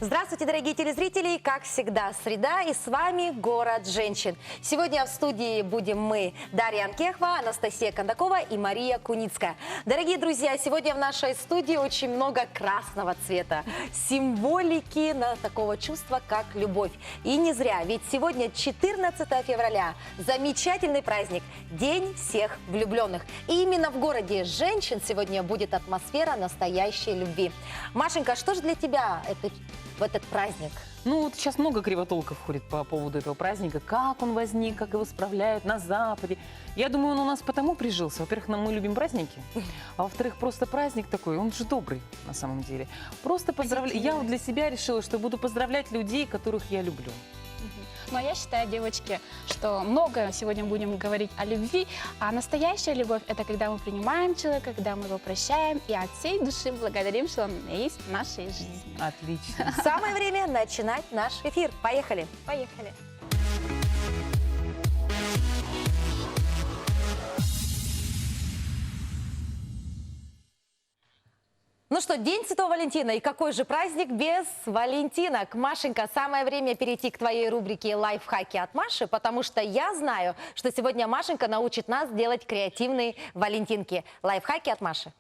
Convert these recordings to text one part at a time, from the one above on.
Здравствуйте, дорогие телезрители! Как всегда, среда, и с вами «Город женщин». Сегодня в студии будем мы, Дарья Анкехова, Анастасия Кондакова и Мария Куницкая. Дорогие друзья, сегодня в нашей студии очень много красного цвета, символики на такого чувства, как любовь. И не зря, ведь сегодня 14 февраля, замечательный праздник, День всех влюбленных. И именно в городе женщин сегодня будет атмосфера настоящей любви. Машенька, что же для тебя в этот праздник? Ну, вот сейчас много кривотолков ходит по поводу этого праздника. Как он возник, как его справляют на Западе. Я думаю, он у нас потому прижился. Во-первых, мы любим праздники. А во-вторых, просто праздник такой, он же добрый на самом деле. Просто поздравляю. Я вот для себя решила, что буду поздравлять людей, которых я люблю. Но я считаю, девочки, что много сегодня будем говорить о любви, а настоящая любовь – это когда мы принимаем человека, когда мы его прощаем и от всей души благодарим, что он есть в нашей жизни. Отлично. Самое время начинать наш эфир. Поехали! Поехали! Ну что, День Святого Валентина. И какой же праздник без валентинок? Машенька, самое время перейти к твоей рубрике «Лайфхаки от Маши», потому что я знаю, что сегодня Машенька научит нас делать креативные валентинки. Лайфхаки от Маши.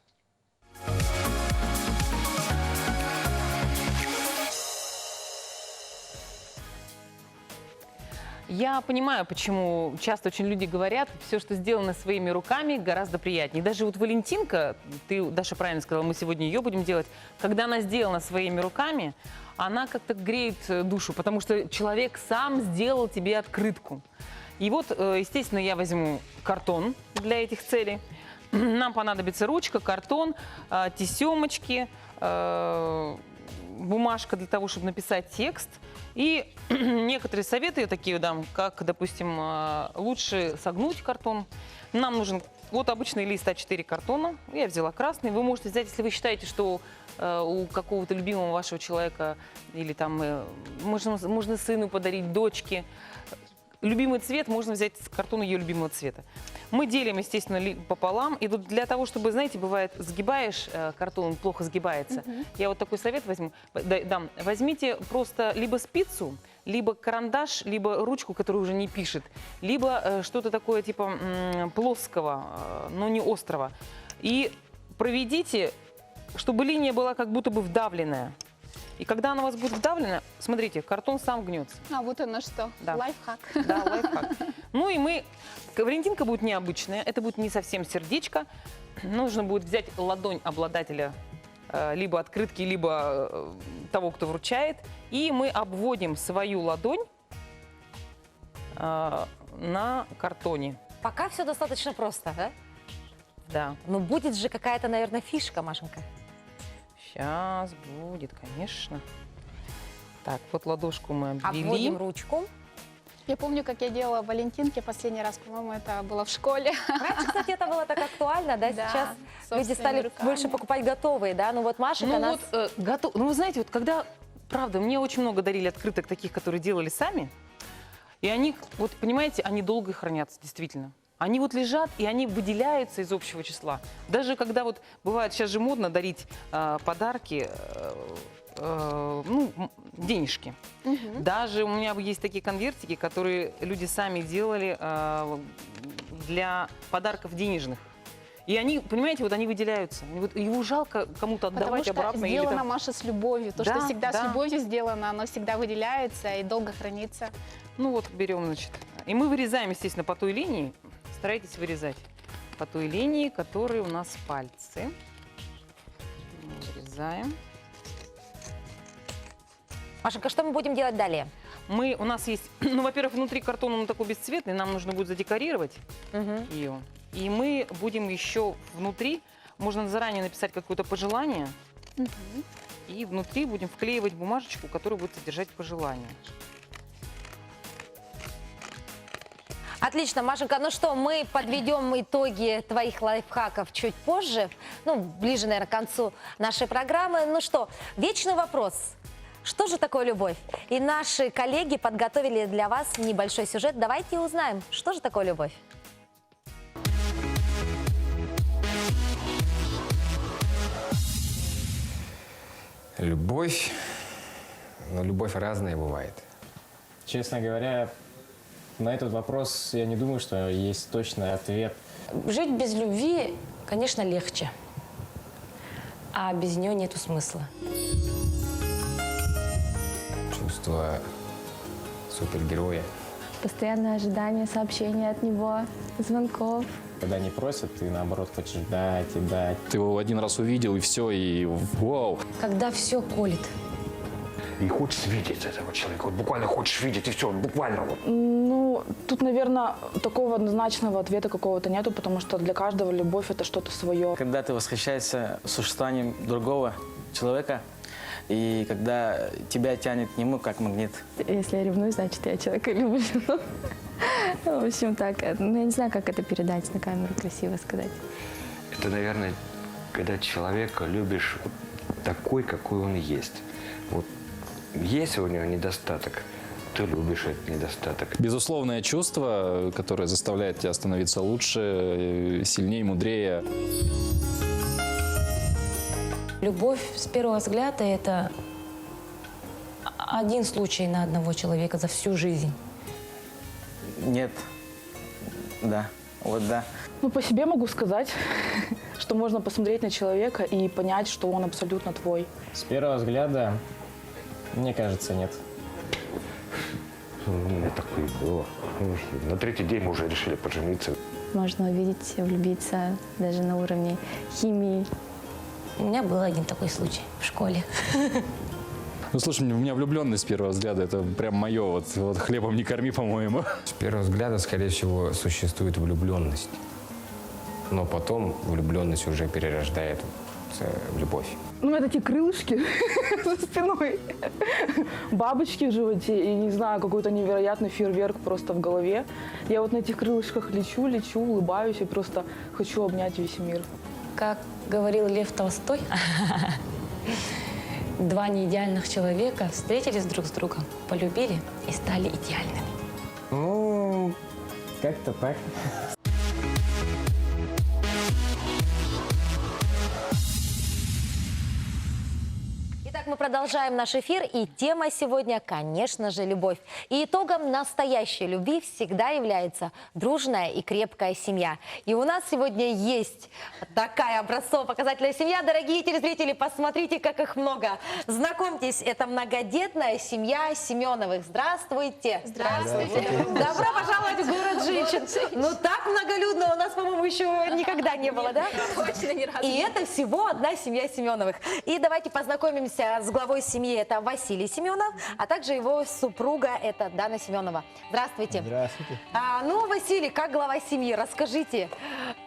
Я понимаю, почему часто очень люди говорят, все, что сделано своими руками, гораздо приятнее. Даже вот Валентинка, ты, Даша, правильно сказала, мы сегодня ее будем делать, когда она сделана своими руками, она как-то греет душу, потому что человек сам сделал тебе открытку. И вот, естественно, я возьму картон для этих целей. Нам понадобится ручка, картон, тесемочки, бумажка для того, чтобы написать текст. И некоторые советы я такие дам, как, допустим, лучше согнуть картон. Нам нужен вот обычный лист А4 картона. Я взяла красный. Вы можете взять, если вы считаете, что у какого-то любимого вашего человека или там можно сыну подарить, дочке. Любимый цвет можно взять с картона ее любимого цвета. Мы делим, естественно, пополам. И тут для того, чтобы, знаете, бывает, сгибаешь картон, он плохо сгибается. Я вот такой совет возьму, дам. Возьмите просто либо спицу, либо карандаш, либо ручку, которая уже не пишет, либо что-то такое типа плоского, но не острого. И проведите, чтобы линия была как будто бы вдавленная. И когда она у вас будет вдавлена, смотрите, картон сам гнется. А вот оно что, Да. лайфхак. Да, лайфхак. Ну и валентинка будет необычная, это будет не совсем сердечко. Нужно будет взять ладонь обладателя либо открытки, либо того, кто вручает. И мы обводим свою ладонь на картоне. Пока все достаточно просто, да? Да. Но будет же какая-то, наверное, фишка, Машенька. Сейчас будет, конечно. Так, вот ладошку мы обвели. Обводим ручку. Я помню, как я делала валентинки последний раз, по-моему, это было в школе. Раньше, кстати, это было так актуально, да? Да, Сейчас люди собственными стали руками. больше покупать готовые, да? Ну вот Машенька нас... Ну, вы знаете, вот когда, правда, мне очень много дарили открыток таких, которые делали сами, и они, вот понимаете, они долго хранятся, действительно. Они вот лежат, и они выделяются из общего числа. Даже когда вот бывает, сейчас же модно дарить подарки, ну, денежки. Даже у меня есть такие конвертики, которые люди сами делали для подарков денежных. И они, понимаете, вот они выделяются. Вот его жалко кому-то отдавать Потому что обратно. сделано, или там... Маша, с любовью. То, Да, что всегда да. с любовью сделано, оно всегда выделяется и долго хранится. Ну вот, берем, значит. И мы вырезаем, естественно, по той линии. Старайтесь вырезать по той линии, которые у нас пальцы. Вырезаем. Машенька, что мы будем делать далее? У нас есть, ну, во-первых, внутри картона он такой бесцветный, нам нужно будет задекорировать ее. И мы будем еще внутри, можно заранее написать какое-то пожелание, и внутри будем вклеивать бумажечку, которая будет содержать пожелание. Отлично, Машенька. Ну что, мы подведем итоги твоих лайфхаков чуть позже, ну, ближе, наверное, к концу нашей программы. Ну что, вечный вопрос. Что же такое любовь? И наши коллеги подготовили для вас небольшой сюжет. Давайте узнаем, что же такое любовь. Любовь но любовь разная бывает. Честно говоря, на этот вопрос я не думаю, что есть точный ответ. Жить без любви, конечно, легче, а без нее нету смысла. Чувство супергероя. Постоянное ожидание сообщений от него, звонков. Когда не просят, ты наоборот хочешь дать и дать. Ты его один раз увидел, и все, и вау. Когда все колет. И хочешь видеть этого человека, вот буквально хочешь видеть, и все, буквально вот. Ну, тут, наверное, такого однозначного ответа какого-то нету, потому что для каждого любовь – это что-то свое. Когда ты восхищаешься существованием другого человека, и когда тебя тянет к нему как магнит. Если я ревную, значит, я человека люблю. В общем, так. Ну, я не знаю, как это передать на камеру, красиво сказать. Это, наверное, когда человека любишь такой, какой он есть. Вот есть у него недостаток, ты любишь этот недостаток. Безусловное чувство, которое заставляет тебя становиться лучше, сильнее, мудрее. Любовь с первого взгляда – это один случай на одного человека за всю жизнь. Нет. Да. Вот да. Ну, по себе могу сказать, что можно посмотреть на человека и понять, что он абсолютно твой. С первого взгляда, мне кажется, нет. У меня такое было. На третий день мы уже решили пожениться. Можно увидеть, влюбиться даже на уровне химии. У меня был один такой случай в школе. Ну, слушай, у меня влюбленность с первого взгляда, это прям мое, вот хлебом не корми, по-моему. С первого взгляда, скорее всего, существует влюбленность. Но потом влюбленность уже перерождает в любовь. Ну, это эти крылышки за спиной, бабочки в животе и, не знаю, какой-то невероятный фейерверк просто в голове. Я вот на этих крылышках лечу, улыбаюсь и просто хочу обнять весь мир. Как говорил Лев Толстой, два неидеальных человека встретились друг с другом, полюбили и стали идеальными. Ну, как-то так. Итак, мы продолжаем наш эфир, и тема сегодня, конечно же, любовь. И итогом настоящей любви всегда является дружная и крепкая семья. И у нас сегодня есть такая образцово-показательная семья. Дорогие телезрители, посмотрите, как их много. Знакомьтесь, это многодетная семья Семеновых. Здравствуйте. Здравствуйте. Добро пожаловать в город женщин. Ну так многолюдно у нас, по-моему, еще никогда не было, да? Точно ни разу. И это всего одна семья Семеновых. И давайте познакомимся с главой семьи, это Василий Семенов, а также его супруга, это Дана Семенова. Здравствуйте. Здравствуйте. Ну, Василий, как глава семьи, расскажите,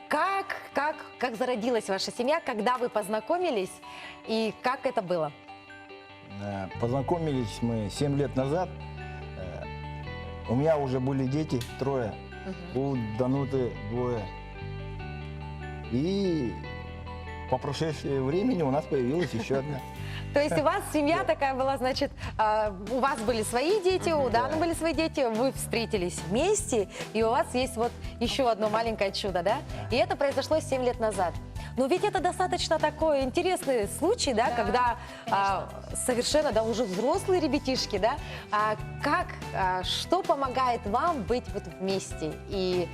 как зародилась ваша семья, когда вы познакомились и как это было? Познакомились мы 7 лет назад. У меня уже были дети, 3, у Дануты 2. И по прошествии времени у нас появилась еще одна. То есть у вас семья такая была, значит, у вас были свои дети, у Даны были свои дети, вы встретились вместе, и у вас есть вот еще одно маленькое чудо, да? И это произошло 7 лет назад. Но ведь это достаточно такой интересный случай, да, когда совершенно, да, уже взрослые ребятишки, да? Что помогает вам быть вот вместе и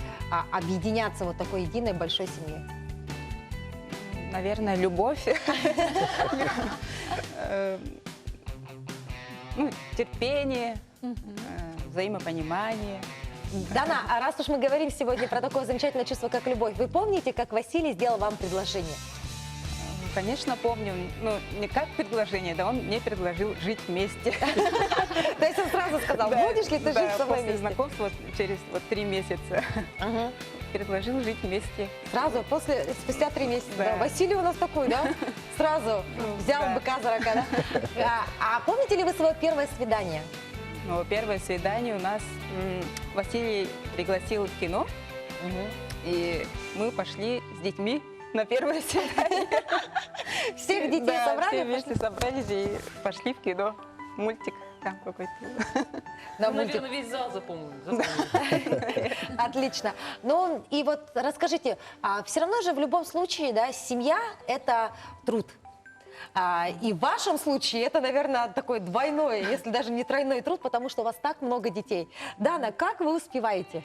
объединяться вот такой единой большой семьей? Наверное, любовь. Ну, терпение, взаимопонимание. Дана, а раз уж мы говорим сегодня про такое замечательное чувство, как любовь, вы помните, как Василий сделал вам предложение? Конечно, помню. Ну, не как предложение, да, он мне предложил жить вместе. То есть он сразу сказал, будешь ли ты жить с собой после вместе? знакомства через 3 месяца предложил жить вместе. Сразу, спустя 3 месяца. Да. Да. Василий у нас такой, да? Сразу взял Да. быка за рога, да? А помните ли вы свое первое свидание? Ну, первое свидание у нас Василий пригласил в кино, и мы пошли с детьми на первое свидание. Всех детей Да, собрали? все вместе собрались и пошли в кино. Мультик там какой-то. На мультик. Наверное, весь зал запомнил. Отлично. Ну и вот расскажите, все равно же в любом случае, да, семья – это труд. И в вашем случае это, наверное, такой двойной, если даже не тройной труд, потому что у вас так много детей. Дана, как вы успеваете?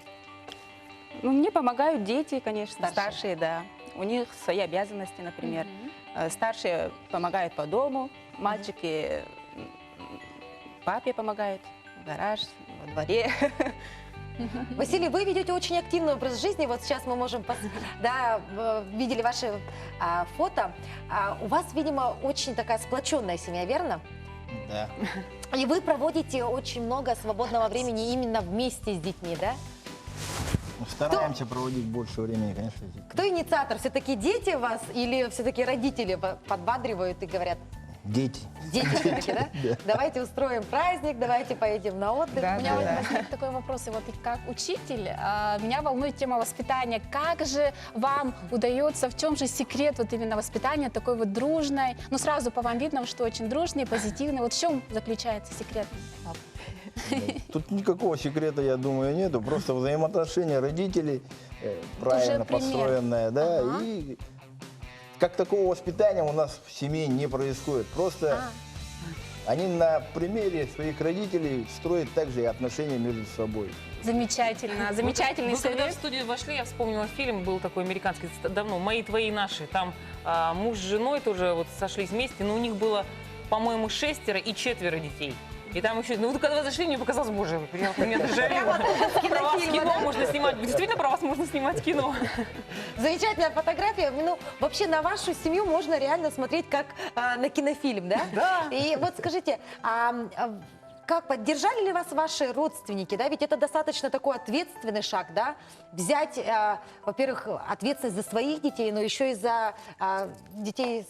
Ну, мне помогают дети, конечно, старшие, да. У них свои обязанности, например. Старшие помогают по дому, мальчики папе помогают в гараж, во дворе. Василий, вы ведете очень активный образ жизни. Вот сейчас мы можем, видели ваши фото. У вас, видимо, очень такая сплоченная семья, верно? Да. И вы проводите очень много свободного времени именно вместе с детьми, да? Стараемся проводить больше времени, конечно. с детьми. Кто инициатор? Все-таки дети вас или все-таки родители подбадривают и говорят? Дети. Дети все-таки, да? Давайте устроим праздник, давайте поедем на отдых. У меня вот возник такой вопрос, и вот как учитель, меня волнует тема воспитания. Как же вам удается, в чем же секрет вот именно воспитания такой вот дружной? Ну, сразу по вам видно, что очень дружный, позитивный. Вот в чем заключается секрет? Тут никакого секрета, я думаю, нету. Просто взаимоотношения родителей правильно построенное, да, и как такого воспитания у нас в семье не происходит. Просто они на примере своих родителей строят также и отношения между собой. Замечательно, замечательный Вы когда в совет. студию вошли, я вспомнила фильм, был такой американский, давно, «Мои, твои, наши». Там муж с женой тоже вот сошлись вместе, но у них было, по-моему, 6 и 4 детей. И там еще, ну, когда вы зашли, мне показалось, боже, меня зажарило. Про вас кино можно снимать. Действительно, про вас можно снимать кино. Замечательная фотография. Ну, вообще на вашу семью можно реально смотреть как на кинофильм, да? Да. И вот скажите, как поддержали ли вас ваши родственники, да? Ведь это достаточно такой ответственный шаг, да? Взять, во-первых, ответственность за своих детей, но еще и за детей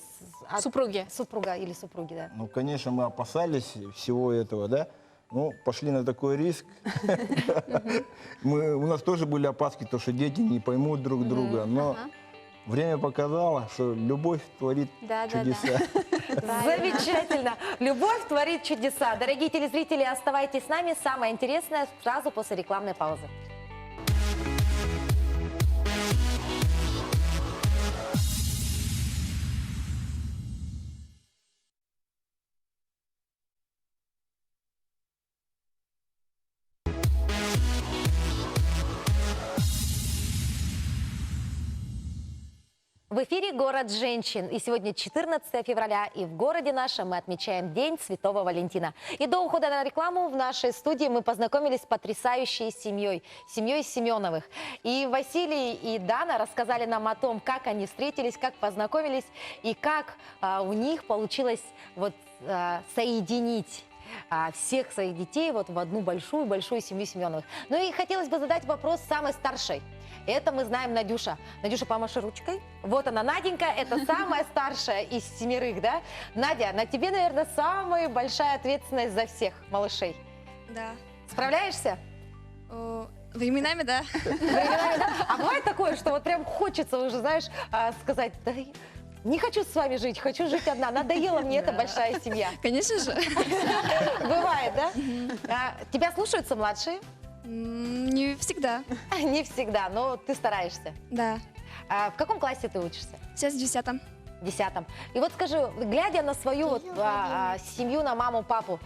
супруга или супруги, да? Ну, конечно, мы опасались всего этого, да. Ну, пошли на такой риск. У нас тоже были опаски, то, что дети не поймут друг друга, но время показало, что любовь творит чудеса. Замечательно. Любовь творит чудеса. Дорогие телезрители, оставайтесь с нами. Самое интересное сразу после рекламной паузы. В эфире «Город женщин». И сегодня 14 февраля, и в городе нашем мы отмечаем День Святого Валентина. И до ухода на рекламу в нашей студии мы познакомились с потрясающей семьей Семеновых. И Василий и Дана рассказали нам о том, как они встретились, как познакомились, и как у них получилось вот, соединить всех своих детей вот в одну большую-большую семью Семеновых. Ну и хотелось бы задать вопрос самой старшей. Это мы знаем Надюша. Надюша, помаши ручкой. Вот она, Наденька, это самая старшая из 7, да? Надя, на тебе, наверное, самая большая ответственность за всех малышей. Да. Справляешься? Временами, да. Временами, да? А бывает такое, что вот прям хочется уже, знаешь, сказать, да, не хочу с вами жить, хочу жить одна. Надоела мне эта большая семья. Конечно же. Бывает, да? Тебя слушаются младшие? Не всегда. Не всегда, но ты стараешься. Да. В каком классе ты учишься? Сейчас в 10-м. 10-м. И вот скажи, глядя на свою вот, семью, на маму, папу,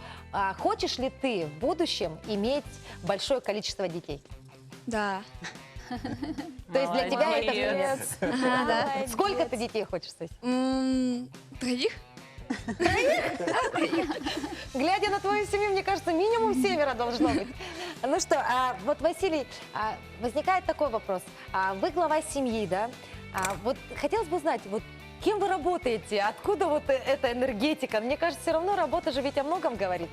хочешь ли ты в будущем иметь большое количество детей? Да. То есть для тебя это Молодец. пример? Ага, да. Сколько ты детей хочешь, кстати? 3. Глядя на твою семью, мне кажется, минимум 7 должно быть. Ну что, вот, Василий, возникает такой вопрос. Вы глава семьи, да? Вот хотелось бы узнать, вот кем вы работаете? Откуда вот эта энергетика? Мне кажется, все равно работа же ведь о многом говорит.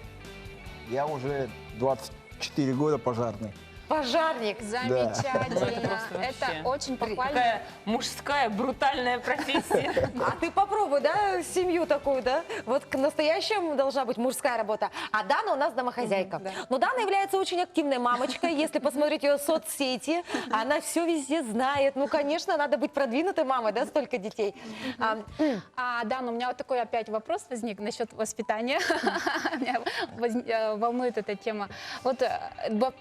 Я уже 24 года пожарный. Пожарник. Замечательно. Да. Это очень похвально. Такая мужская брутальная профессия. А ты попробуй, да, семью такую, да? Вот к настоящему должна быть мужская работа. А Дана у нас домохозяйка. Но Дана является очень активной мамочкой. Если посмотреть ее соцсети, она все везде знает. Ну, конечно, надо быть продвинутой мамой, да, столько детей. Дана, у меня вот такой опять вопрос возник насчет воспитания. Меня волнует эта тема. Вот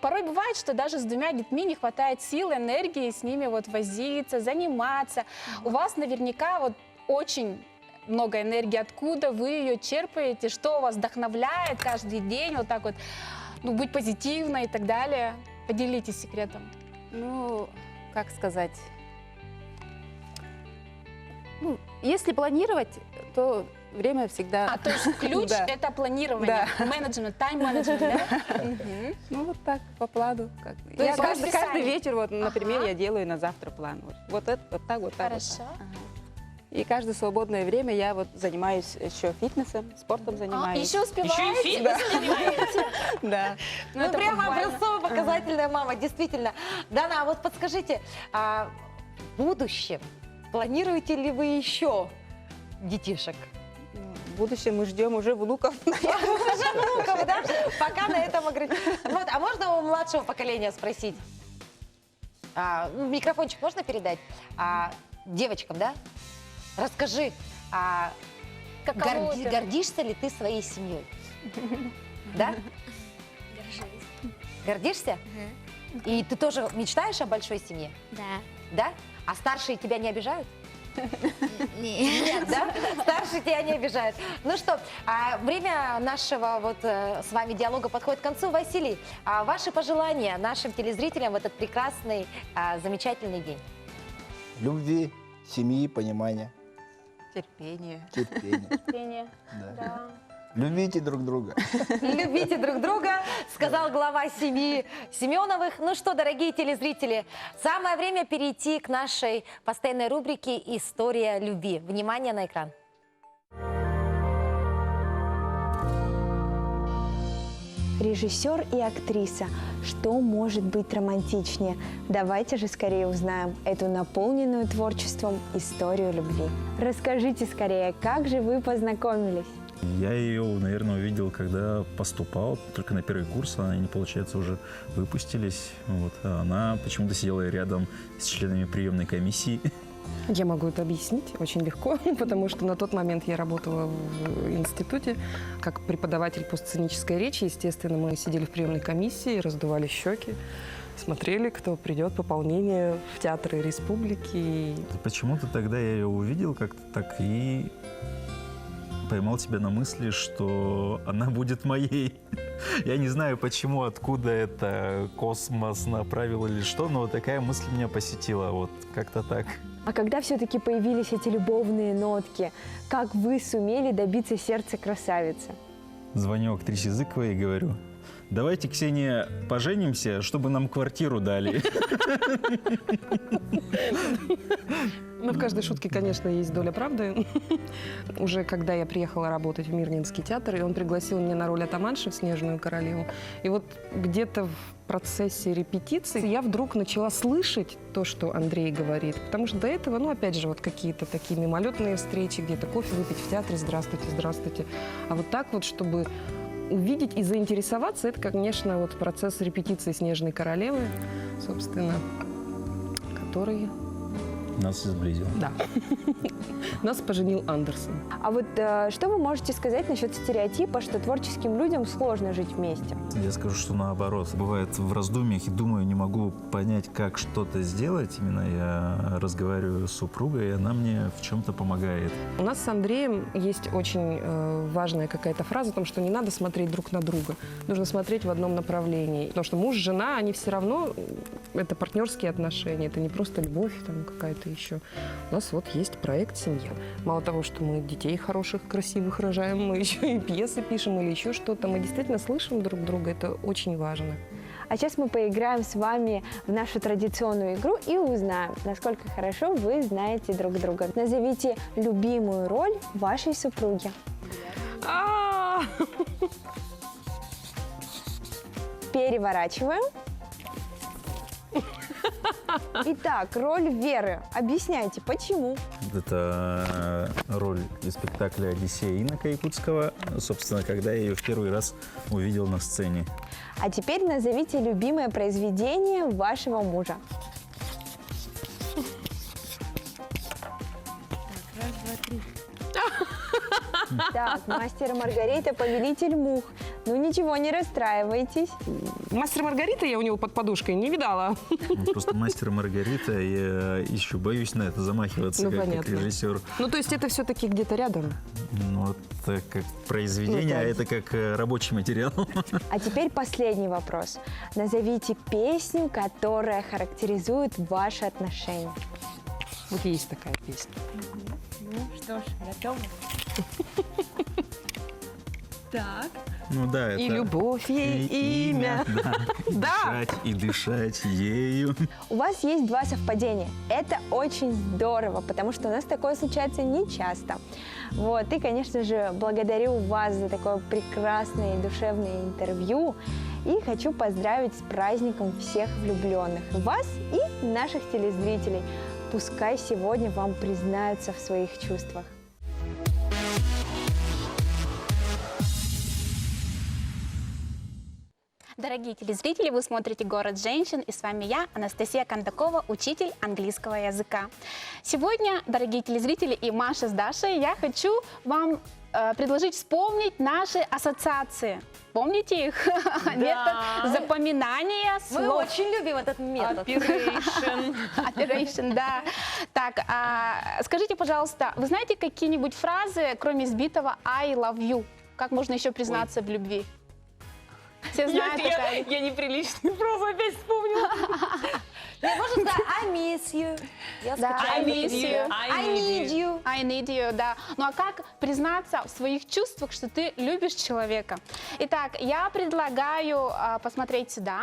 порой бывает, что даже с 2 детьми не хватает сил, энергии с ними вот возиться, заниматься. У вас наверняка вот очень много энергии. Откуда вы ее черпаете? Что вас вдохновляет каждый день? Вот так вот, ну, быть позитивной и так далее. Поделитесь секретом. Ну, как сказать? Ну, если планировать, то время всегда... То есть ключ Да. это планирование, менеджмент, тайм-менеджмент, да? Ну, вот так, по плану. То есть Каждый расписание. вечер, вот, например, я делаю на завтра план. Вот это, вот так, вот так. Хорошо. Вот так. И каждое свободное время я вот занимаюсь еще фитнесом, спортом занимаюсь. Еще успеваете? Еще и фитнес Да. Ну, Ну, это прямо буквально. образцово-показательная мама, действительно. Дана, а вот подскажите, в будущем планируете ли вы еще детишек? В будущем мы ждем уже внуков. Уже внуков, да? Пока на этом ограничимся. Вот, а можно у младшего поколения спросить? Микрофончик можно передать? Девочкам, да? Расскажи, Каково это? гордишься ли ты своей семьей? Да? Гордишься? И ты тоже мечтаешь о большой семье? Да. Да? А старшие тебя не обижают? Нет. Нет, да? Старшие тебя не обижают. Ну что, время нашего вот с вами диалога подходит к концу. Василий, ваши пожелания нашим телезрителям в этот прекрасный, замечательный день? Любви, семьи, понимания, Терпение. терпения. Да. Да. Любите друг друга. Любите друг друга, сказал глава семьи Семеновых. Ну что, дорогие телезрители, самое время перейти к нашей постоянной рубрике «История любви». Внимание на экран. Режиссер и актриса. Что может быть романтичнее? Давайте же скорее узнаем эту наполненную творчеством историю любви. Расскажите скорее, как же вы познакомились? Я ее, наверное, увидел, когда поступал, только на первый курс, они, получается, уже выпустились. Вот. А она почему-то сидела рядом с членами приемной комиссии. Я могу это объяснить очень легко, потому что на тот момент я работала в институте как преподаватель постсценической речи. Естественно, мы сидели в приемной комиссии, раздували щеки, смотрели, кто придет пополнение в театры республики. Почему-то тогда я ее увидел как-то так и поймал себя на мысли, что она будет моей. Я не знаю, почему, откуда это, космос направил или что, но такая мысль меня посетила, вот как-то так. А когда все-таки появились эти любовные нотки, как вы сумели добиться сердца красавицы? Звоню актрисе Зыковой и говорю: давайте, Ксения, поженимся, чтобы нам квартиру дали. Ну, в каждой шутке, конечно, есть доля правды. Уже когда я приехала работать в Мирнинский театр, и он пригласил меня на роль атаманши в «Снежную королеву». И вот где-то в процессе репетиции я вдруг начала слышать то, что Андрей говорит. Потому что до этого, ну, опять же, вот какие-то такие мимолетные встречи, где-то кофе выпить в театре, здравствуйте, здравствуйте. А вот так вот, чтобы увидеть и заинтересоваться, это, конечно, вот процесс репетиции «Снежной королевы», собственно, который... Нас сблизил. Да. Нас поженил Андерсон. А вот что вы можете сказать насчет стереотипа, что творческим людям сложно жить вместе? Я скажу, что наоборот. Бывает в раздумьях и думаю, не могу понять, как что-то сделать. Именно я разговариваю с супругой, и она мне в чем-то помогает. У нас с Андреем есть очень важная какая-то фраза о том, что не надо смотреть друг на друга. Нужно смотреть в одном направлении. Потому что муж, жена, они все равно, это партнерские отношения, это не просто любовь там какая-то еще. У нас вот есть проект «Семья». Мало того, что мы детей хороших, красивых рожаем, мы еще и пьесы пишем или еще что-то. Мы действительно слышим друг друга, это очень важно. А сейчас мы поиграем с вами в нашу традиционную игру и узнаем, насколько хорошо вы знаете друг друга. Назовите любимую роль вашей супруги. Переворачиваем. Итак, роль Веры. Объясняйте, почему? Это роль из спектакля «Одиссея» Инока Якутского. Собственно, когда я ее в первый раз увидел на сцене. А теперь назовите любимое произведение вашего мужа. Так, раз, два, три. Так, «Мастер и Маргарита», «Повелитель мух». Ну ничего, не расстраивайтесь. Мастер Маргарита я у него под подушкой не видала. Просто мастер и Маргарита, я еще боюсь на это замахиваться, Ну, как понятно. режиссер. Ну, то есть это все-таки где-то рядом? Ну, это как произведение, Ну, да. а это как рабочий материал. А теперь последний вопрос. Назовите песню, которая характеризует ваши отношения. Вот есть такая песня. Ну что ж, готовы? Так. Ну да, это... И любовь ей имя. Да. Да. Дышать и дышать ею. У вас есть два совпадения. Это очень здорово, потому что у нас такое случается нечасто. Вот. И, конечно же, благодарю вас за такое прекрасное и душевное интервью. И хочу поздравить с праздником всех влюбленных. Вас и наших телезрителей. Пускай сегодня вам признаются в своих чувствах. Дорогие телезрители, вы смотрите «Город женщин», и с вами я, Анастасия Кондакова, учитель английского языка. Сегодня, дорогие телезрители, и Маша с Дашей, я хочу вам предложить вспомнить наши ассоциации. Помните их? Метод запоминания слов. Мы очень любим этот метод. Operation. Operation, да. Так, скажите, пожалуйста, вы знаете какие-нибудь фразы, кроме избитого I love you? Как можно еще признаться в любви? Все знают такая. Я неприличную фразу опять вспомнила. Можно сказать I miss you. Я Да, скучаю I по miss тебе. you. I need you. I need you, да. Ну а как признаться в своих чувствах, что ты любишь человека? Итак, я предлагаю посмотреть сюда.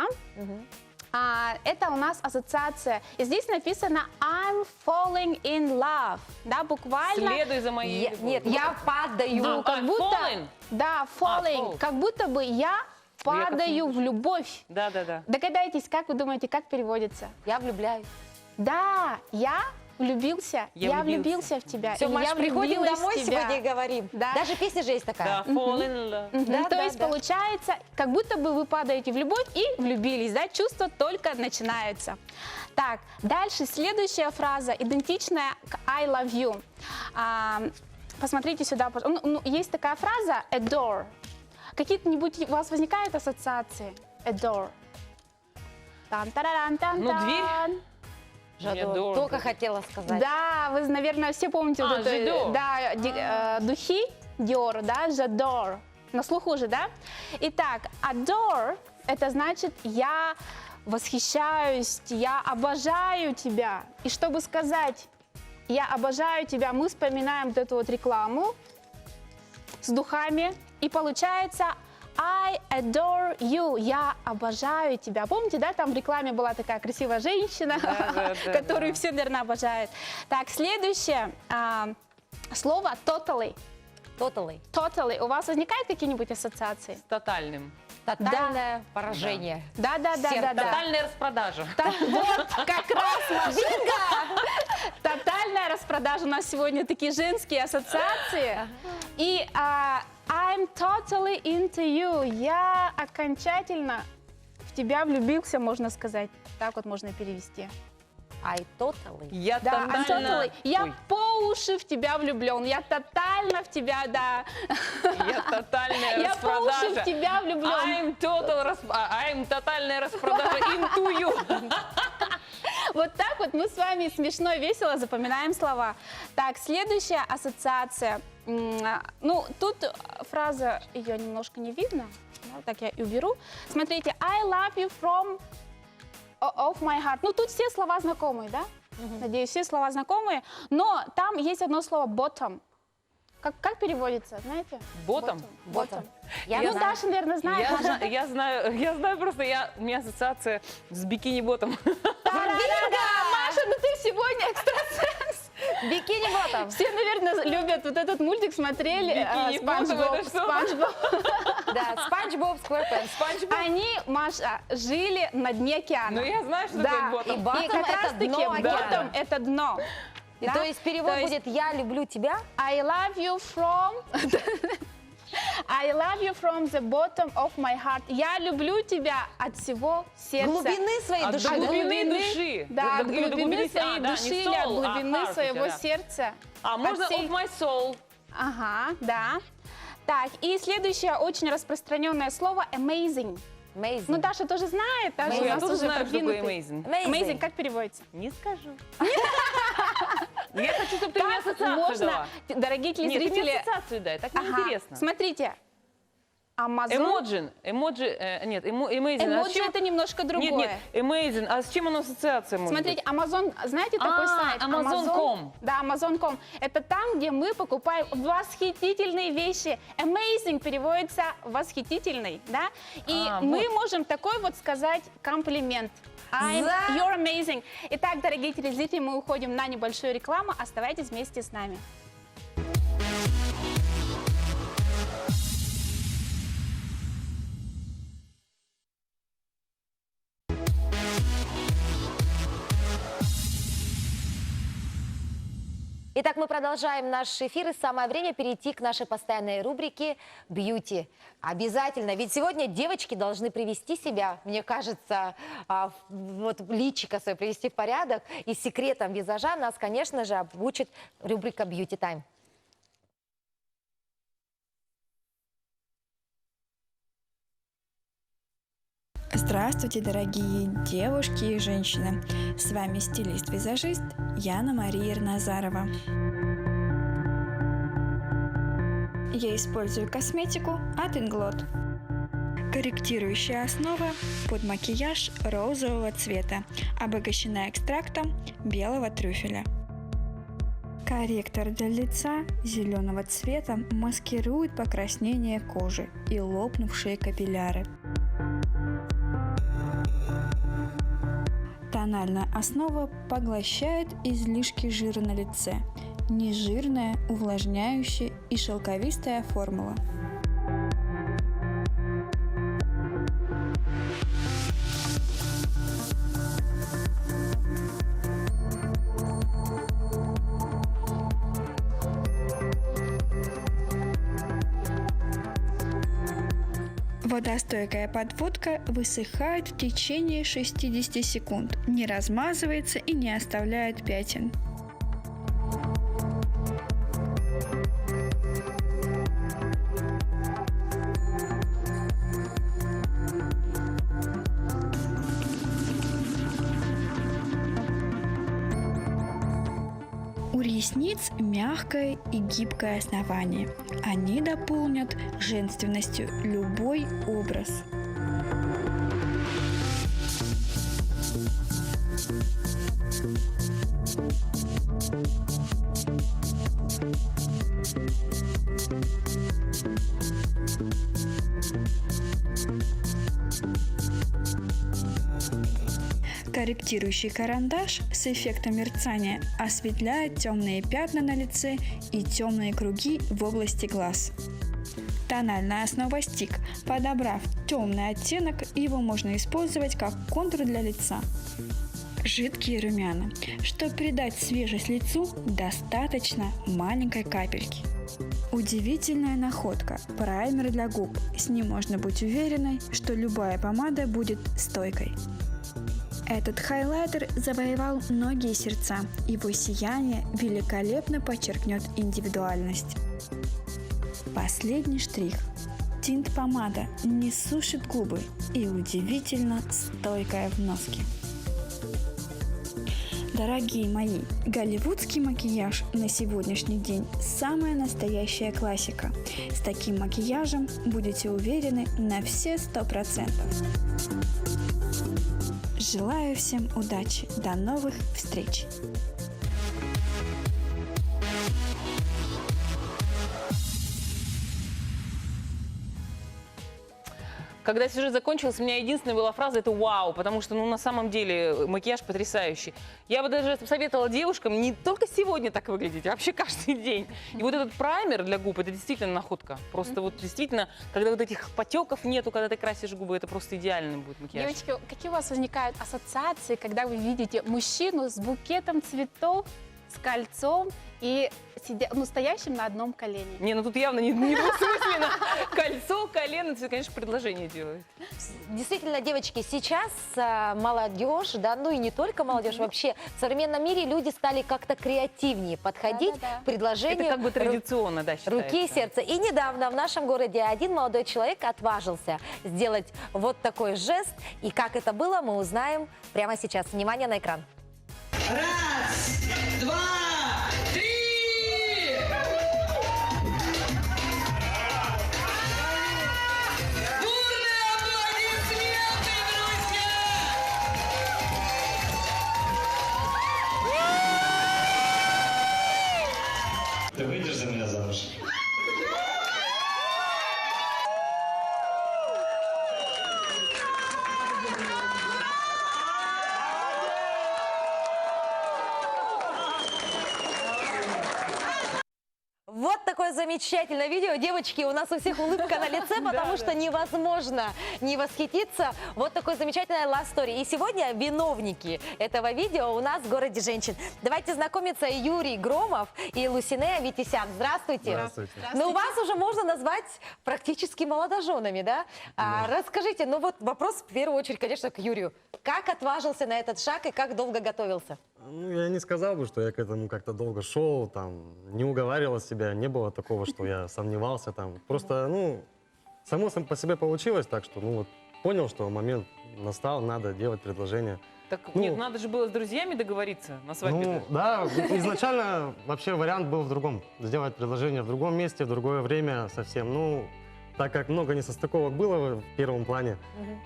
Это у нас ассоциация. И здесь написано I'm falling in love. Да, буквально. Следуй за моей любовью. Нет, я падаю. Как будто, falling? да, falling. fall. Как будто бы я падаю в любовь. Да. Догадайтесь, как вы думаете, как переводится? Я влюбляюсь. Да, я влюбился. Я влюбился в тебя. Все, Или Маш, я приходим влюбилась домой в тебя. сегодня и говорим. Да. Даже песня же есть такая. Да, fall in love. Да, Да, то да, есть да. получается, как будто бы вы падаете в любовь и влюбились, да, чувства только начинаются. Так, дальше следующая фраза, идентичная к I love you. Посмотрите сюда, есть такая фраза adore. Какие-нибудь у вас возникают ассоциации? Adore. Тан-тараран-тан-тан. Ну, дверь. Жадор. Только хотела сказать. Да, вы, наверное, все помните вот это. J'adore. Да, духи Dior, да, J'adore. На слуху же, да? Итак, adore – это значит «я восхищаюсь, я обожаю тебя». И чтобы сказать «я обожаю тебя», мы вспоминаем вот эту вот рекламу с духами. И получается I adore you, я обожаю тебя. Помните, да, там в рекламе была такая красивая женщина, которую все, наверное, обожают. Так, следующее слово totally. Totally. У вас возникают какие-нибудь ассоциации? С тотальным. Тотальное поражение. Да. Тотальная распродажа. Вот, как раз, тотальная распродажа. У нас сегодня такие женские ассоциации. И I'm totally into you. Я окончательно в тебя влюбился, можно сказать. Так вот можно перевести. I totally. Я Да, I'm тотально... totally. Я по уши в тебя влюблен. Я тотально в тебя, да. Я тотальная Я по уши распродажа. в тебя влюблен. I'm тотальная распродажа into you. Вот так вот мы с вами смешно и весело запоминаем слова. Так, следующая ассоциация. Ну, тут фраза, ее немножко не видно. Да, так я и уберу. Смотрите, I love you from of my heart. Ну, тут все слова знакомые, да? Надеюсь, все слова знакомые. Но там есть одно слово bottom. Как переводится, знаете? Ботом? Bottom. Я знаю. Даша, наверное, знает. Маша. Я знаю просто, у меня ассоциация с бикини-ботом. Маша, ну ты сегодня экстрасенс. Бикини-ботом. Все, наверное, любят вот этот мультик, смотрели. Бикини-ботом, это что? Спанч Боб. Да, Спанч Боб Скварпенс. Они, Маша, жили на дне океана. Ну, я знаю, что Да, такое ботом. И bottom как это раз-таки дно океана. bottom это дно. И Да? то есть перевод То есть будет «Я люблю тебя». I love you from... I love you from the bottom of my heart. Я люблю тебя от всего сердца. Глубины своей От души. глубины души. Да, от Или до глубины себя. своей Да, не души или от soul, глубины heart у своего тебя, да. сердца. А От можно всей- of my soul? Ага, да. Так, и следующее очень распространенное слово amazing. Amazing. Ну, Даша тоже знает. Даша Ну, у я нас тоже уже знаю, что такое продвинутый. amazing. Amazing как переводится? Не скажу. Я хочу, чтобы ты мне Как ассоциацию можно, дала. дорогие Нет, ты мне телезрители... ассоциацию дай, так неинтересно. Смотрите. Amazon. Эмоджин, нет, amazing. Эмоджи это немножко другое. Нет, amazing. А с чем оно ассоциация может Смотрите, быть? Amazon, знаете такой сайт? Amazon.com. Да, Amazon.com. Это там, где мы покупаем восхитительные вещи. Amazing переводится восхитительный, да? И мы можем такой вот сказать комплимент. You're amazing. Итак, дорогие телезрители, мы уходим на небольшую рекламу. Оставайтесь вместе с нами. Итак, мы продолжаем наш эфир, и самое время перейти к нашей постоянной рубрике «Бьюти». Обязательно, ведь сегодня девочки должны привести себя, мне кажется, вот личико свое привести в порядок, и секретом визажа нас, конечно же, обучит рубрика «Бьюти Тайм». Здравствуйте, дорогие девушки и женщины! С вами стилист-визажист Яна Мария Ирназарова. Я использую косметику от Inglot. Корректирующая основа под макияж розового цвета, обогащена экстрактом белого трюфеля. Корректор для лица зеленого цвета маскирует покраснение кожи и лопнувшие капилляры. Тональная основа поглощает излишки жира на лице. Нежирная, увлажняющая и шелковистая формула. Водостойкая подводка высыхает в течение 60 секунд, не размазывается и не оставляет пятен. У ресниц мягкое и гибкое основание. Они дополнят женственностью любой образ. Корректирующий карандаш с эффектом мерцания осветляет темные пятна на лице и темные круги в области глаз. Тональная основа стик. Подобрав темный оттенок, его можно использовать как контур для лица. Жидкие румяна. Чтобы придать свежесть лицу, достаточно маленькой капельки. Удивительная находка – праймер для губ. С ним можно быть уверенной, что любая помада будет стойкой. Этот хайлайтер завоевал многие сердца. Его сияние великолепно подчеркнет индивидуальность. Последний штрих. Тинт-помада не сушит губы и удивительно стойкая в носке. Дорогие мои, голливудский макияж на сегодняшний день – самая настоящая классика. С таким макияжем будете уверены на все 100%. Желаю всем удачи. До новых встреч! Когда сюжет закончился, у меня единственная была фраза – это «вау», потому что, на самом деле макияж потрясающий. Я бы даже советовала девушкам не только сегодня так выглядеть, а вообще каждый день. И вот этот праймер для губ – это действительно находка. Просто вот действительно, когда вот этих потеков нету, когда ты красишь губы, это просто идеальный будет макияж. Девочки, какие у вас возникают ассоциации, когда вы видите мужчину с букетом цветов, с кольцом и стоящим на одном колене. Не, ну тут явно не двусмысленно. Кольцо, колено, это, конечно, предложение делает. Действительно, девочки, сейчас молодежь, да, ну и не только молодежь, вообще в современном мире люди стали как-то креативнее подходить к предложению. Это как бы традиционно, да, считается. Руки и сердца. И недавно в нашем городе один молодой человек отважился сделать вот такой жест. И как это было, мы узнаем прямо сейчас. Внимание на экран. Раз, два, три! Бурные аплодисменты, друзья! Ты выйдешь за меня замуж? Вот такое замечательное видео. Девочки, у нас у всех улыбка на лице, потому что невозможно не восхититься. Вот такой замечательный love story. И сегодня виновники этого видео у нас в городе женщин. Давайте знакомиться. Юрий Громов и Лусине Аветисян. Здравствуйте. Здравствуйте. Ну, вас уже можно назвать практически молодоженами, да? Расскажите, ну вот вопрос в первую очередь, конечно, к Юрию. Как отважился на этот шаг и как долго готовился? Ну, я не сказал бы, что я к этому как-то долго шел, там, не уговаривал себя, не было такого, что я сомневался там. Просто, ну, само по себе получилось так, что, ну, вот, понял, что момент настал, надо делать предложение. Так Ну, нет, надо же было с друзьями договориться на свадьбе. Ну, да, изначально вообще вариант был в другом. Сделать предложение в другом месте, в другое время совсем. Ну, так как много несостыковок было в первом плане,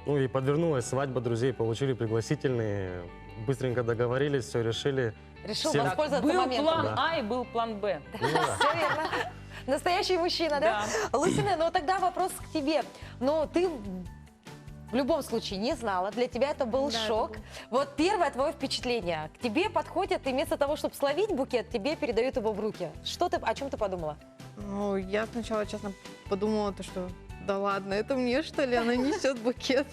ну и подвернулась свадьба друзей, получили пригласительные, быстренько договорились, все решили. Решил Всем- воспользоваться Был моментом. план А и был план Б. Все верно. Настоящий мужчина, да? Лусине, ну тогда вопрос к тебе. Ну, ты в любом случае не знала, для тебя это был шок. Вот первое твое впечатление. К тебе подходят, и вместо того, чтобы словить букет, тебе передают его в руки. Что ты, о чем ты подумала? Ну, я сначала, честно, подумала, что да ладно, это мне, что ли, она несет букет.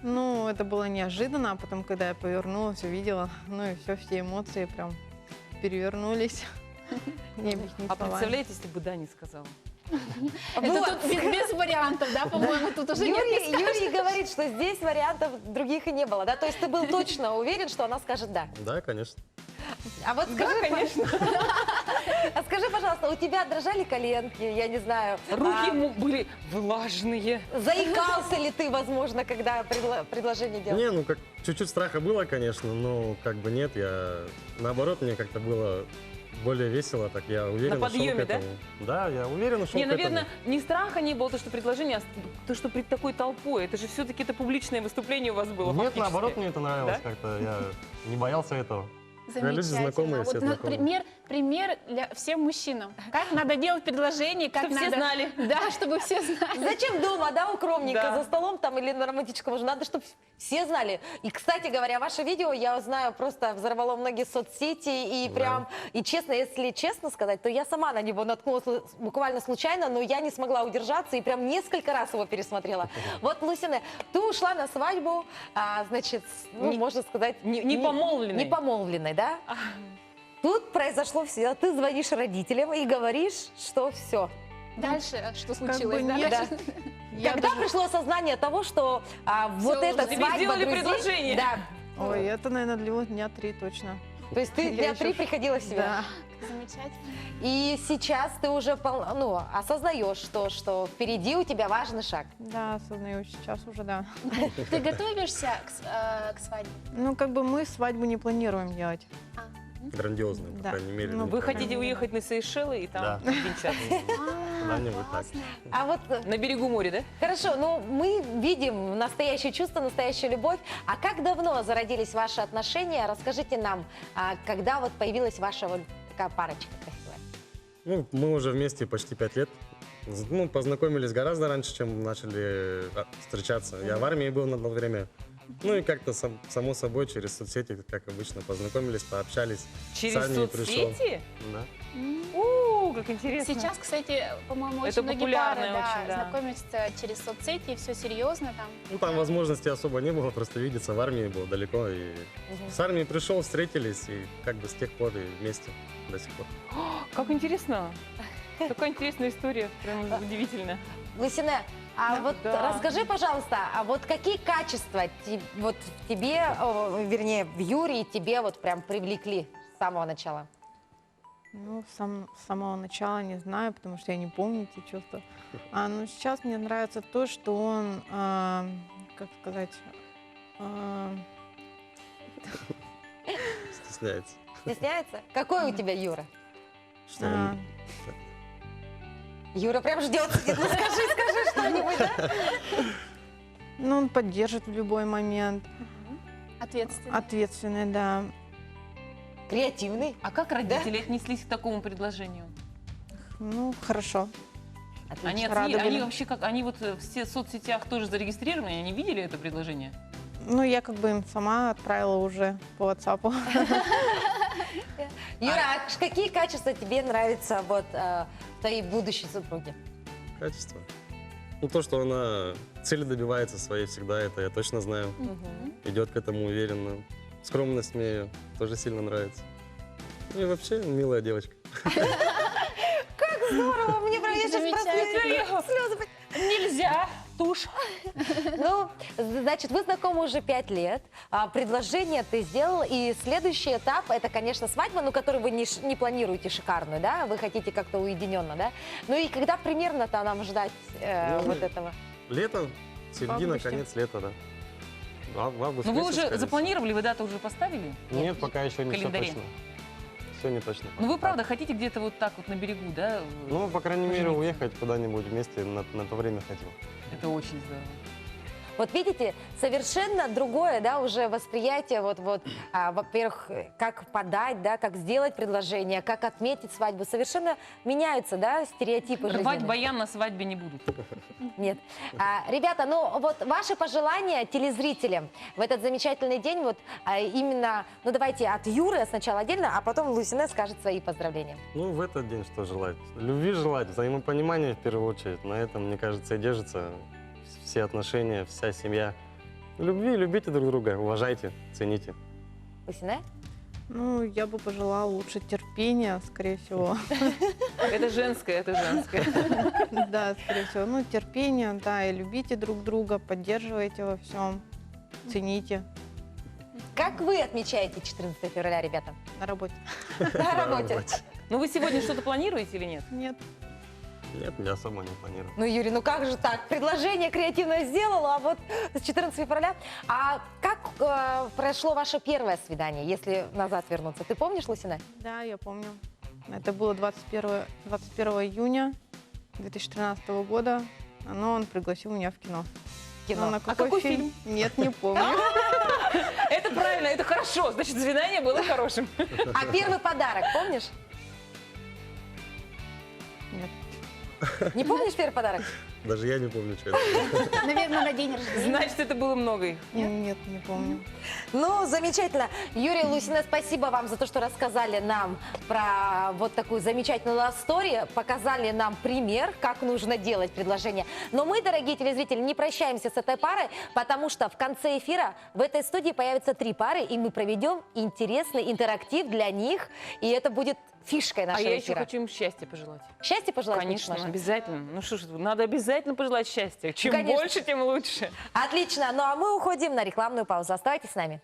Ну, это было неожиданно, а потом, когда я повернулась, увидела, ну и все эмоции прям перевернулись. Не объяснить А словами. представляете, если бы да не сказала? Это тут без вариантов, да, по-моему, тут уже нет не скажешь. Юрий говорит, что здесь вариантов других и не было, да? То есть ты был точно уверен, что она скажет «да». Да, конечно. А вот скажи, конечно. А скажи, пожалуйста, у тебя дрожали коленки, я не знаю. Руки были влажные. Заикался ли ты, возможно, когда предложение делал? Не, ну как чуть-чуть страха было, конечно, но как бы нет, я наоборот, мне как-то было более весело, так я уверен. На подъеме, ушел к да? этому. Да, я уверен ушел Не, к наверное, этому. не страха не было, то, что предложение, а то, что перед такой толпой. Это же все-таки это публичное выступление у вас было. Нет, фактически. наоборот, мне это нравилось Да? как-то, я не боялся этого. Люди Замечательно. знакомые, все Вот, знакомые. пример для всем мужчинам. Как надо делать предложение, как Чтобы надо... все знали. Да, чтобы все знали. Зачем дома, да, укромненько, Да. за столом там или на романтическом уже? Надо, чтобы все знали. И, кстати говоря, ваше видео, я знаю, просто взорвало многие соцсети. И прям, и честно, если честно сказать, то я сама на него наткнулась буквально случайно, но я не смогла удержаться и прям несколько раз его пересмотрела. Вот, Лусине, ты ушла на свадьбу, значит, ну, можно сказать... не помолвленной. Не помолвленной, да? Тут произошло все. Ты звонишь родителям и говоришь, что все. Дальше что Как случилось, бы да? нет. Дальше? Когда пришло осознание того, что вот Всё, эта уже свадьба сделали друзей... предложение. Да. Ой, это, наверное, длилось дня 3 точно. То есть ты Я дня еще 3 приходила в себя? Да. Замечательно. И сейчас ты уже осознаешь, что впереди у тебя важный шаг. Да, осознаю сейчас уже, да. Ты готовишься к свадьбе? Ну, как бы мы свадьбу не планируем делать. Грандиозно, по Да. крайней мере. Ну, Вы хотите уехать на Сейшелы и там Да. венчаться? Куда-нибудь так. А вот на берегу моря, да? Хорошо, ну мы видим настоящее чувство, настоящую любовь. А как давно зародились ваши отношения? Расскажите нам, когда вот появилась ваша вот такая парочка красивая? Ну, мы уже вместе почти 5 лет. Ну, познакомились гораздо раньше, чем начали встречаться. Я в армии был на одно время. Ну и как-то само собой через соцсети, как обычно, познакомились, пообщались. Через Сами пришел. соцсети? Да. как интересно. Сейчас, кстати, по-моему, Это очень многие популярное пары очень, да. знакомятся через соцсети, и все серьезно там. Ну, там возможности особо не было, просто видеться в армии было далеко. И с армии пришел, встретились, и как бы с тех пор и вместе до сих пор. Как интересно. Такая интересная история, прям удивительная. Лусине, а вот Да. расскажи, пожалуйста, а вот какие качества вот в тебе, вернее, в Юрии тебе вот прям привлекли с самого начала? Ну, с самого начала не знаю, потому что я не помню эти чувства. Но сейчас мне нравится то, что он, как сказать, Стесняется. Стесняется? Какой у тебя Юра? Что Юра прям ждет, сидит. Ну скажи что-нибудь, да? ну, он поддержит в любой момент. Ответственно. Ответственный, да. Креативный. А как родители отнеслись к такому предложению? Ну, хорошо. Они, Рады были. они вообще как, они вот в соцсетях тоже зарегистрированы, они видели это предложение? Ну, я как бы им сама отправила уже по WhatsApp. Юра, а какие качества тебе нравятся вот в твоей будущей супруге? Качество. Ну, то, что она цели добивается своей всегда, это я точно знаю. Идет к этому уверенно. Скромность мне ее тоже сильно нравится. Ну и вообще милая девочка. Как здорово! Мне прям я сейчас Замечательно. слезы. Нельзя, тушь. Ну, значит, вы знакомы уже 5 лет, предложение ты сделал, и следующий этап, это, конечно, свадьба, ну, которую вы не планируете шикарную, да, вы хотите как-то уединенно, да? Ну и когда примерно-то нам ждать вот этого? Лето, середина, августе. конец лета, да. В августе. Ну вы уже запланировали, вы дату уже поставили? Нет, пока еще в не все календаре? точно. Все не точно. Ну вы правда хотите где-то вот так вот на берегу, да? Ну, по крайней мере, пожениться? уехать куда-нибудь вместе на то время хотим. Это очень здорово. Вот видите, совершенно другое, да, уже восприятие, во-первых, как подать, да, как сделать предложение, как отметить свадьбу, совершенно меняются, да, стереотипы Рвать жизненные. баян на свадьбе не будут. Нет. Ребята, ну вот ваши пожелания телезрителям в этот замечательный день, вот именно, ну давайте от Юры сначала отдельно, а потом Лусине скажет свои поздравления. Ну, в этот день что желать? Любви желать, взаимопонимания в первую очередь. На этом, мне кажется, и держится все отношения, вся семья. Любви, любите друг друга, уважайте, цените. Лусине? Ну, я бы пожелала лучше терпения, скорее всего. Это женское, это женское. Да, скорее всего. Ну, терпение, да, и любите друг друга, поддерживайте во всем, цените. Как вы отмечаете 14 февраля, ребята? На работе. На работе. Ну вы сегодня что-то планируете или нет? Нет. Нет, я особо не планирую. Ну, Юрий, ну как же так? Предложение креативное сделала, а вот с 14 февраля. А как прошло ваше первое свидание, если назад вернуться? Ты помнишь, Лусине? Да, я помню. Это было 21 июня 2013 года. Но он пригласил меня в кино. Кино. Но на А какой фильм? Нет, не помню. Это правильно, это хорошо. Значит, свидание было хорошим. А первый подарок помнишь? Нет. Не помнишь первый подарок? Даже я не помню, что это. Наверное, на день рождения. Значит, это было много их. Нет, не помню. Ну, замечательно. Юрий, Лусине, спасибо вам за то, что рассказали нам про вот такую замечательную love story, показали нам пример, как нужно делать предложение. Но мы, дорогие телезрители, не прощаемся с этой парой, потому что в конце эфира в этой студии появятся 3 пары, и мы проведем интересный интерактив для них, и это будет фишкой нашего А я еще эфира. хочу им счастья пожелать. Счастье пожелать? Конечно, хочешь, Маша? обязательно. Ну что ж, надо обязательно пожелать счастья. Чем Конечно. больше, тем лучше. Отлично. Ну а мы уходим на рекламную паузу. Оставайтесь с нами.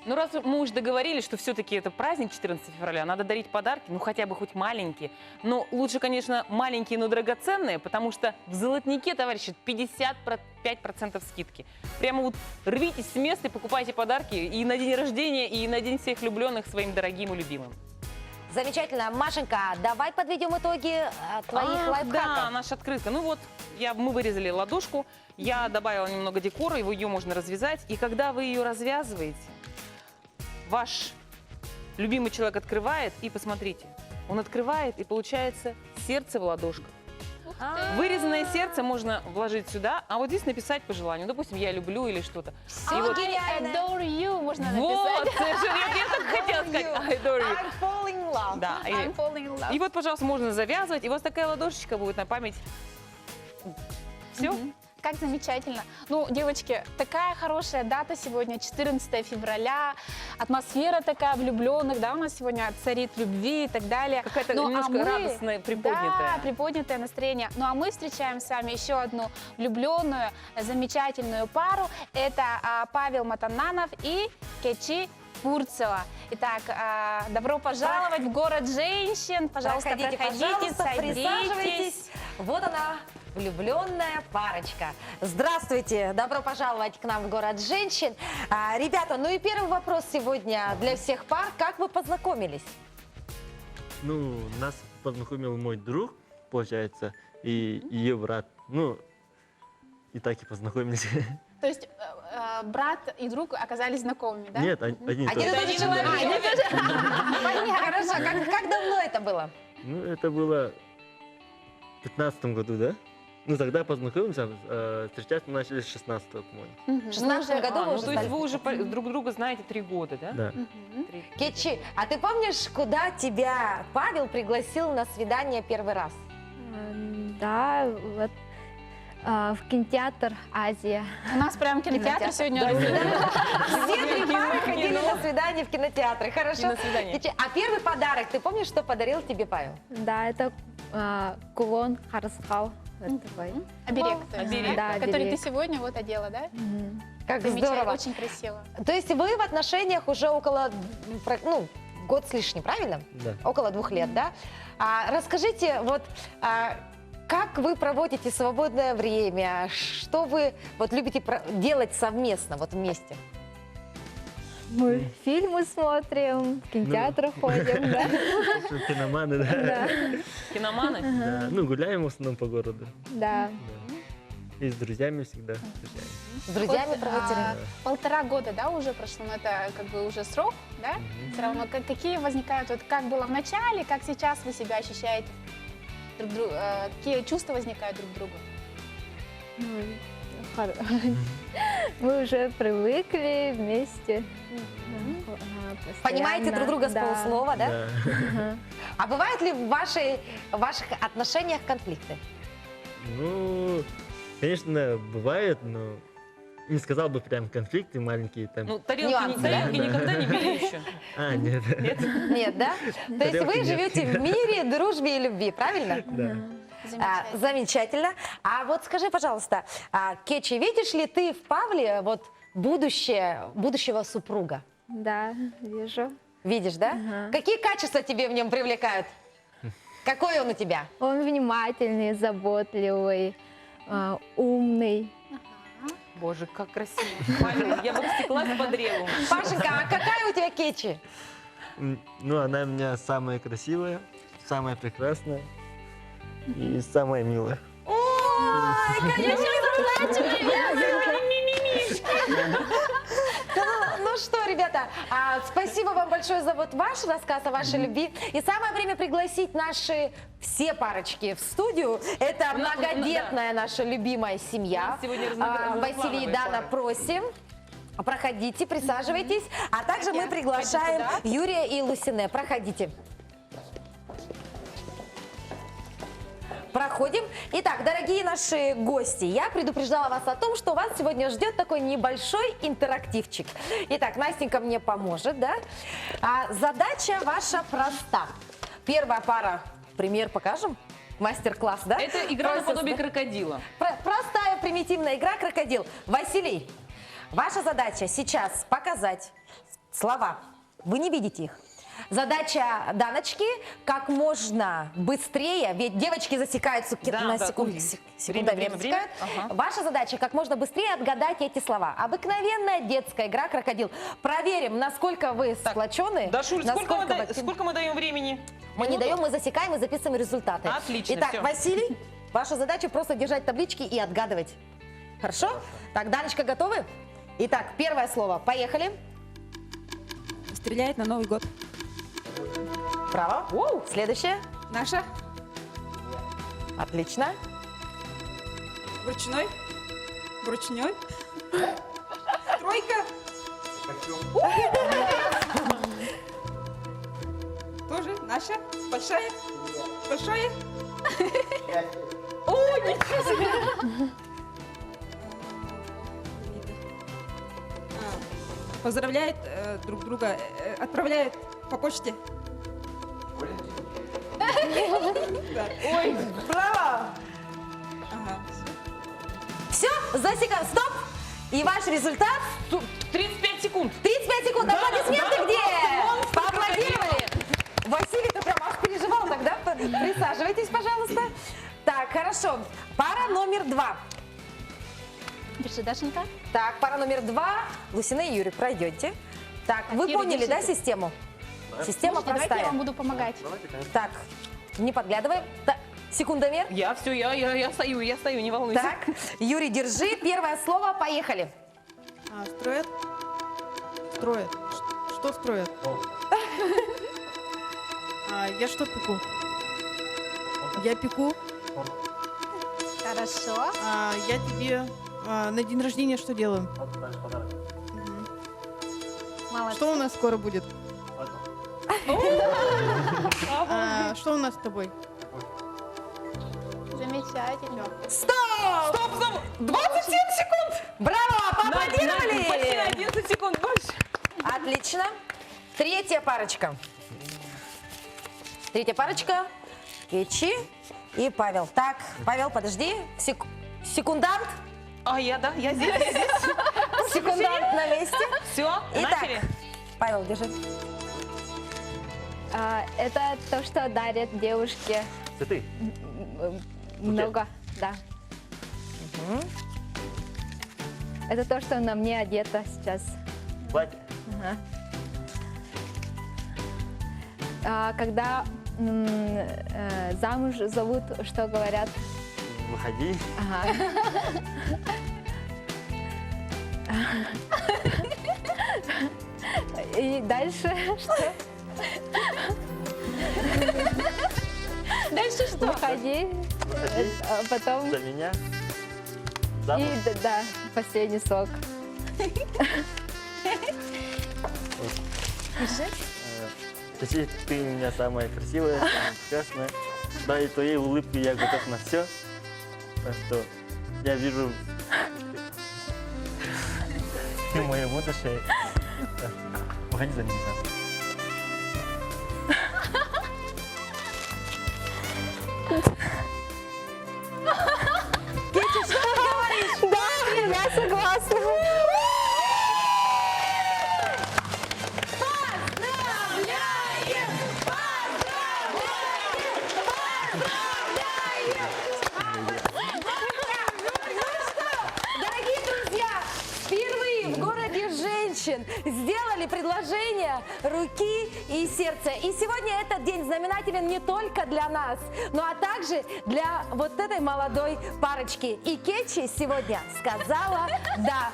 Ну, раз мы уже договорились, что все-таки это праздник 14 февраля, надо дарить подарки, ну, хотя бы хоть маленькие. Но лучше, конечно, маленькие, но драгоценные, потому что в «Золотнике», товарищи, 55% скидки. Прямо вот рвитесь с места и покупайте подарки и на день рождения, и на день всех влюбленных своим дорогим и любимым. Замечательно. Машенька, давай подведем итоги твоих лайфхаков. Да, наша открытка. Ну вот, мы вырезали ладошку, я добавила немного декора, ее можно развязать. И когда вы ее развязываете, ваш любимый человек открывает, и посмотрите, он открывает, и получается сердце в ладошках. Вырезанное сердце можно вложить сюда, а вот здесь написать по желанию. Допустим, я люблю или что-то. И вот- Adore you можно Вот, написать. совершенно. Я так хотела сказать. I adore you. I'm falling in love. Да, I'm falling in love. и вот, пожалуйста, можно завязывать. И у вас такая ладошечка будет на память. Все? Как замечательно. Ну, девочки, такая хорошая дата сегодня, 14 февраля. Атмосфера такая влюбленных, да, у нас сегодня царит любви и так далее. Какая-то Ну, немножко радостная, приподнятая. Да, приподнятое настроение. Ну, а мы встречаем с вами еще одну влюбленную, замечательную пару. Это Павел Матананов и Кечи Пурцева. Итак, добро пожаловать в город женщин. Пожалуйста, проходите, пожалуйста, садитесь. присаживайтесь. Вот она, влюбленная парочка. Здравствуйте, добро пожаловать к нам в город женщин. Ребята, ну и первый вопрос сегодня для всех пар. Как вы познакомились? Ну, нас познакомил мой друг, получается, и ее брат. Ну, и так и познакомились. То есть брат и друг оказались знакомыми, да? Нет, один и тот Один и же. тот же человек. Один и тот же. Понятно. Хорошо, как давно это было? Ну, это было в 15-м году, да? Ну, тогда познакомимся, встречаться мы начали с 16-го, по-моему. В 16 году вы ну, уже то есть стали- вы уже друг друга знаете 3 года, да? Да. Кетчи, а ты помнишь, куда тебя Павел пригласил на свидание первый раз? Да, вот в кинотеатр «Азия». У нас прям кинотеатр сегодня рулит. Все три пары ходили на свидание в кинотеатры. Хорошо. Киносвидание. Кетчи, а первый подарок, ты помнишь, что подарил тебе Павел? Да, это кулон Харскал. Вот такой. Оберег, то есть, Оберег. Да, который ты оберег. сегодня вот одела, да? Как Замечательно, здорово. очень красиво. То есть вы в отношениях уже около, ну, год с лишним, правильно? Да. Около 2 лет, да? Расскажите, вот как вы проводите свободное время? Что вы вот любите делать совместно, вот вместе? Мы фильмы смотрим, в кинотеатры ходим, да. Киноманы, да? Да. Киноманы? Да. Ну, гуляем в основном по городу. Да. И с друзьями всегда встречаемся. С друзьями Вот, проводите время? 1,5 года, да, уже прошло, но это как бы уже срок, да? Все равно, какие возникают, вот как было в начале, как сейчас вы себя ощущаете друг другу, какие чувства возникают друг к другу? Мы уже привыкли вместе. Понимаете друг друга с Да. полуслова, да? Да. А бывают ли в ваших отношениях конфликты? Ну, конечно, бывает, но не сказал бы прям конфликты маленькие там. Ну, тарелки, Нюансы, да? тарелки никогда не бери еще. А, нет. Нет? Нет, да? То есть вы Тарелки нет. живете в мире, дружбе и любви, правильно? Да. Замечательно. А вот скажи, пожалуйста, Кетчи, видишь ли ты в Павле вот будущего супруга? Да, вижу. Видишь, да? Ага. Какие качества тебе в нем привлекают? Какой он у тебя? Он внимательный, заботливый, умный. Боже, как красиво. Маленький, я бы растеклась по древу. Пашенька, а какая у тебя Кетчи? Ну, она у меня самая красивая, самая прекрасная и самая милая. Ой, конечно, Ну что, ребята, спасибо вам большое за вот ваш рассказ о вашей любви. И самое время пригласить наши все парочки в студию. Это многодетная наша любимая семья. Сегодня Василий и Дана, просим. Проходите, присаживайтесь. А также мы приглашаем Юрия и Лусине. Проходите. Проходим. Итак, дорогие наши гости, я предупреждала вас о том, что вас сегодня ждет такой небольшой интерактивчик. Итак, Настенька мне поможет, да? Задача ваша проста. Первая пара, пример покажем? Мастер-класс, да? Это игра наподобие крокодила. Простая примитивная игра крокодил. Василий, ваша задача сейчас показать слова. Вы не видите их. Задача Даночки как можно быстрее, ведь девочки засекаются на секунду, секундами засекают. Ваша задача как можно быстрее отгадать эти слова. Обыкновенная детская игра крокодил. Проверим, насколько вы сплочены. Дашуль, сколько мы даем времени? Мы не даем, мы засекаем и записываем результаты. Отлично, Итак, всё. Василий, ваша задача просто держать таблички и отгадывать. Хорошо? Так, Даночка, готовы? Итак, первое слово. Поехали. стреляет на Новый год. Браво. Следующее. Наша. Отлично. Ручной. Ручной. Тройка. Тоже наша. Большая. Большая. О, ничего себе. Поздравляет друг друга, отправляет по почте. Ой, браво! Все, за секунду, стоп! И ваш результат? 35 секунд. 35 секунд. Да, Аплодисменты да, где? да, Поаплодировали. Василий-то прям аж переживал тогда. Присаживайтесь, пожалуйста. Так, хорошо. Пара номер 2. Пиши, Дашенька. Так, пара номер 2. Лусина и Юрий, пройдете. Так, вы Юрий, поняли, да, держите. систему? Система Слушайте, давайте простая. я вам буду помогать. Так, не подглядываем. Так, секундомер. Я стою, не волнуйся. Так, Юрий, держи. Первое слово, поехали. Строят? Строят. Что строят? Я что пеку? Я пеку. Хорошо. Я тебе на день рождения что делаю? Молодцы. Что у нас скоро будет? Что у нас с тобой? Замечательно. Стоп! Стоп, стоп! 27 секунд! Браво! Поаплодировали! Почти на 11 секунд больше. Отлично. Третья парочка. Третья парочка. Кетчи и Павел. Так, Павел, подожди. Секундант. Я здесь. Секундант на месте. Все, Итак, начали. Павел, держи. Это то, что дарят девушке Цветы. много, да. Это то, что на мне одето сейчас. Платье. Когда замуж зовут, что говорят? Выходи. И дальше что? Дальше что? Выходи. Потом... За меня. И да, последний сок. Ты у меня самая красивая, самая прекрасная. Да, и твоей улыбки я готов на все. Так что я вижу мое будущее. Выходи за меня. Кетчи, что ты говоришь? Да, я согласна. Дорогие друзья, впервые в городе женщин сделали предложение руки и сердца. И сегодня этот день знаменателен не только для нас, но а также для вот этой молодой парочки. И Кетчи сегодня сказала «да».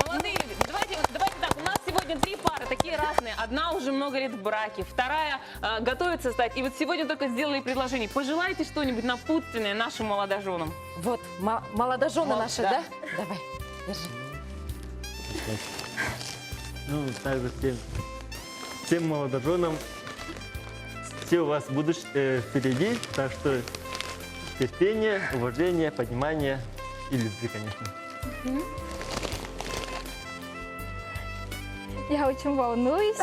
Молодые люди, давайте так, у нас сегодня 3 пары, такие разные. Одна уже много лет в браке, вторая готовится стать. И вот сегодня только сделали предложение. Пожелайте что-нибудь напутственное нашим молодоженам. Вот, молодожены наши, да? Давай, держи. Ну, также всем молодоженам, все у вас будущее впереди, так что терпение, уважение, понимание и любви, конечно. Я очень волнуюсь.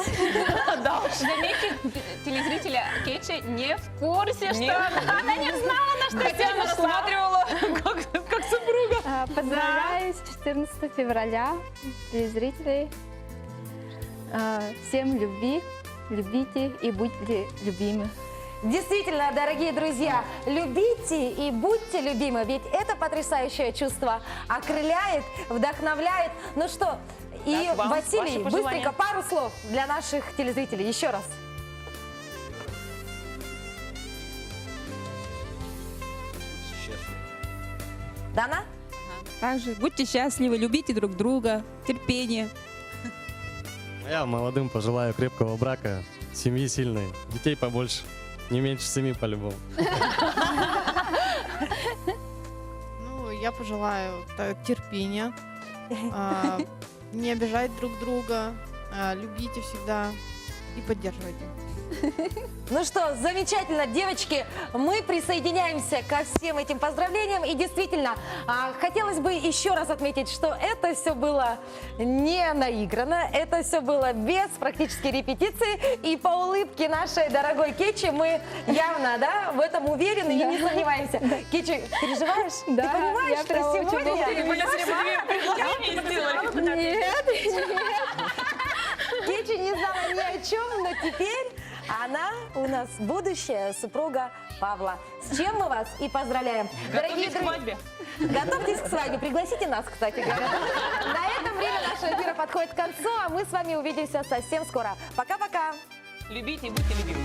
Да уж. Заметьте, телезрители, Кетчи не в курсе, что она не знала, на что Хотя она рассматривала как супруга. Поздравляю с 14 февраля, телезрителей. Всем любви, любите и будьте любимы. Действительно, дорогие друзья, любите и будьте любимы, ведь это потрясающее чувство окрыляет, вдохновляет. Ну что, и Так, вам Василий, ваши пожелания. быстренько пару слов для наших телезрителей. Еще раз. Дана? Также будьте счастливы, любите друг друга, терпение. Я молодым пожелаю крепкого брака, семьи сильной, детей побольше, не меньше 7 по-любому. Ну, я пожелаю терпения, не обижать друг друга, любите всегда и поддерживайте. Ну что, замечательно, девочки, мы присоединяемся ко всем этим поздравлениям. И действительно, хотелось бы еще раз отметить, что это все было не наиграно, это все было без практически репетиции. И по улыбке нашей дорогой Кечи мы явно, да, в этом уверены и не сомневаемся. Кечи, переживаешь? Да, Ты понимаешь, я что прям очень сегодня... Нет. Кечи не знала ни о чем, но теперь она у нас будущая супруга Павла. С чем мы вас и поздравляем. Готовьтесь к свадьбе. Готовьтесь к свадьбе. Пригласите нас, кстати говоря. На этом время нашего эфира подходит к концу, а мы с вами увидимся совсем скоро. Пока-пока. Любите и будьте любимы.